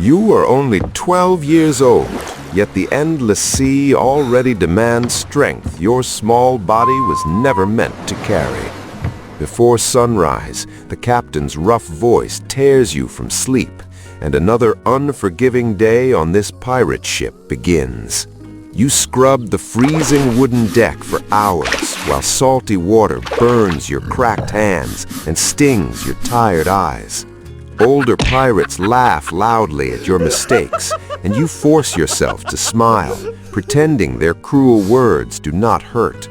You are only 12 years old, yet the endless sea already demands strength your small body was never meant to carry. Before sunrise, the captain's rough voice tears you from sleep, and another unforgiving day on this pirate ship begins. You scrub the freezing wooden deck for hours, while salty water burns your cracked hands and stings your tired eyes. Older pirates laugh loudly at your mistakes, and you force yourself to smile, pretending their cruel words do not hurt.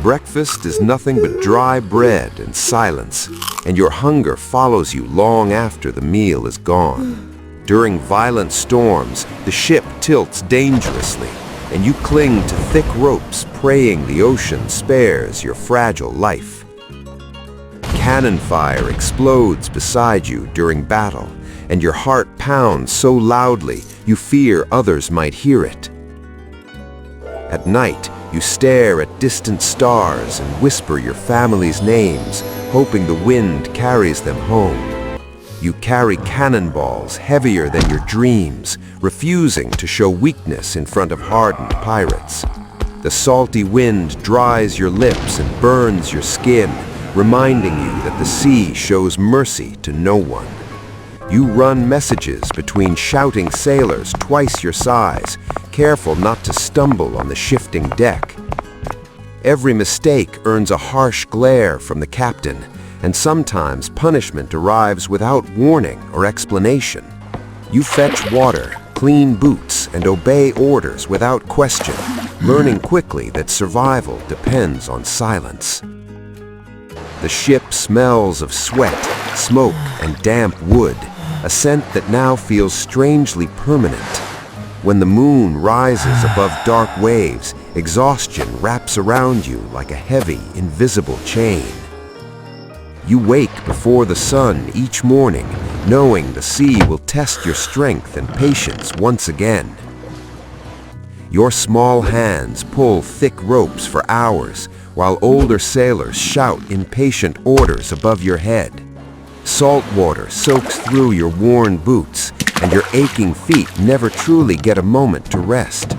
Breakfast is nothing but dry bread and silence, and your hunger follows you long after the meal is gone. During violent storms, the ship tilts dangerously, and you cling to thick ropes, praying the ocean spares your fragile life. Cannon fire explodes beside you during battle, and your heart pounds so loudly you fear others might hear it. At night, you stare at distant stars and whisper your family's names, hoping the wind carries them home. You carry cannonballs heavier than your dreams, refusing to show weakness in front of hardened pirates. The salty wind dries your lips and burns your skin, reminding you that the sea shows mercy to no one. You run messages between shouting sailors twice your size, careful not to stumble on the shifting deck. Every mistake earns a harsh glare from the captain, and sometimes punishment arrives without warning or explanation. You fetch water, clean boots, and obey orders without question, learning quickly that survival depends on silence. The ship smells of sweat, smoke, and damp wood, a scent that now feels strangely permanent. When the moon rises above dark waves, exhaustion wraps around you like a heavy, invisible chain. You wake before the sun each morning, knowing the sea will test your strength and patience once again. Your small hands pull thick ropes for hours, while older sailors shout impatient orders above your head. Salt water soaks through your worn boots, and your aching feet never truly get a moment to rest.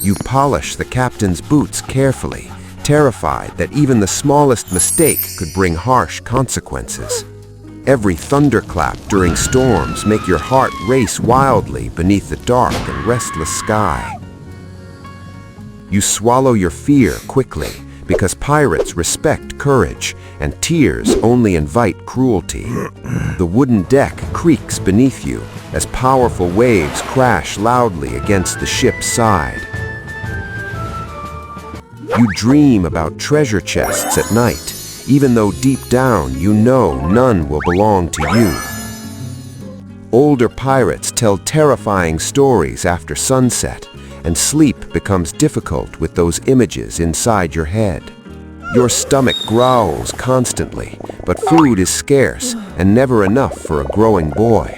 You polish the captain's boots carefully, terrified that even the smallest mistake could bring harsh consequences. Every thunderclap during storms make your heart race wildly beneath the dark and restless sky. You swallow your fear quickly, because pirates respect courage, and tears only invite cruelty. The wooden deck creaks beneath you as powerful waves crash loudly against the ship's side. You dream about treasure chests at night, even though deep down you know none will belong to you. Older pirates tell terrifying stories after sunset, and sleep becomes difficult with those images inside your head. Your stomach growls constantly, but food is scarce and never enough for a growing boy.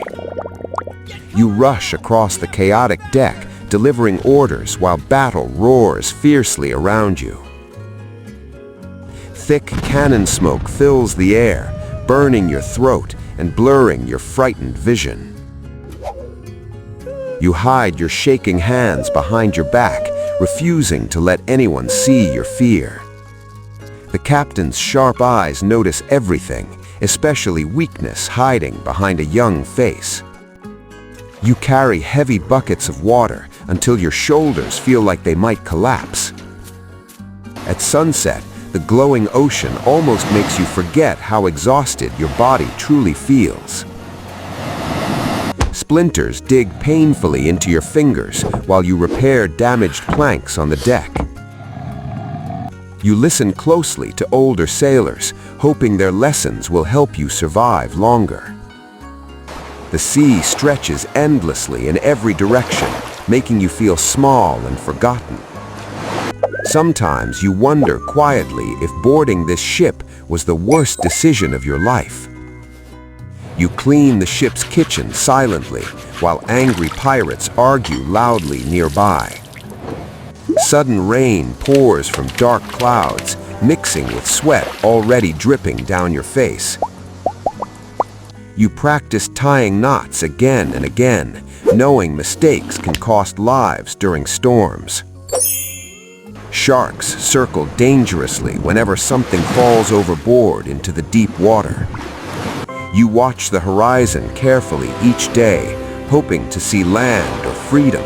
You rush across the chaotic deck, delivering orders while battle roars fiercely around you. Thick cannon smoke fills the air, burning your throat and blurring your frightened vision. You hide your shaking hands behind your back, refusing to let anyone see your fear. The captain's sharp eyes notice everything, especially weakness hiding behind a young face. You carry heavy buckets of water until your shoulders feel like they might collapse. At sunset, the glowing ocean almost makes you forget how exhausted your body truly feels. Splinters dig painfully into your fingers while you repair damaged planks on the deck. You listen closely to older sailors, hoping their lessons will help you survive longer. The sea stretches endlessly in every direction, making you feel small and forgotten. Sometimes you wonder quietly if boarding this ship was the worst decision of your life. You clean the ship's kitchen silently, while angry pirates argue loudly nearby. Sudden rain pours from dark clouds, mixing with sweat already dripping down your face. You practice tying knots again and again, knowing mistakes can cost lives during storms. Sharks circle dangerously whenever something falls overboard into the deep water. You watch the horizon carefully each day, hoping to see land or freedom.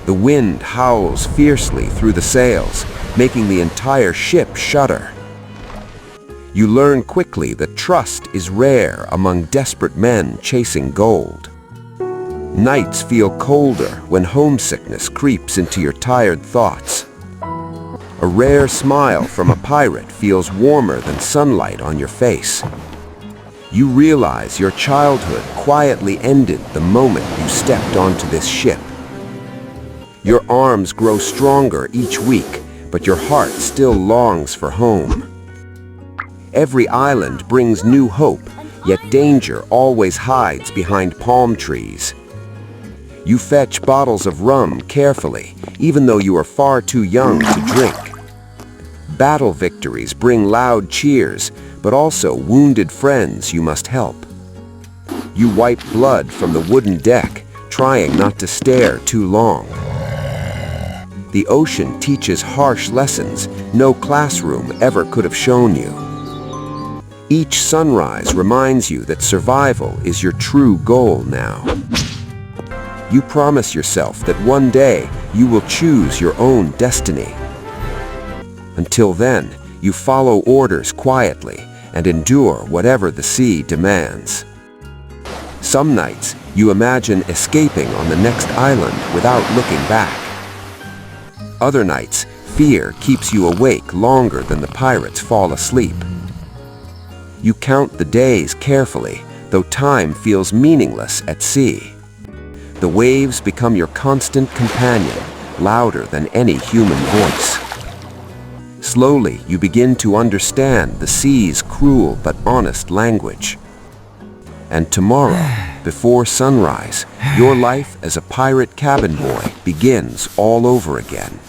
The wind howls fiercely through the sails, making the entire ship shudder. You learn quickly that trust is rare among desperate men chasing gold. Nights feel colder when homesickness creeps into your tired thoughts. A rare smile from a pirate feels warmer than sunlight on your face. You realize your childhood quietly ended the moment you stepped onto this ship. Your arms grow stronger each week, but your heart still longs for home. Every island brings new hope, yet danger always hides behind palm trees. You fetch bottles of rum carefully, even though you are far too young to drink. Battle victories bring loud cheers, but also wounded friends you must help. You wipe blood from the wooden deck, trying not to stare too long. The ocean teaches harsh lessons no classroom ever could have shown you. Each sunrise reminds you that survival is your true goal now. You promise yourself that one day you will choose your own destiny. Until then, you follow orders quietly and endure whatever the sea demands. Some nights, you imagine escaping on the next island without looking back. Other nights, fear keeps you awake longer than the pirates fall asleep. You count the days carefully, though time feels meaningless at sea. The waves become your constant companion, louder than any human voice. Slowly, you begin to understand the sea's cruel but honest language. And tomorrow, before sunrise, your life as a pirate cabin boy begins all over again.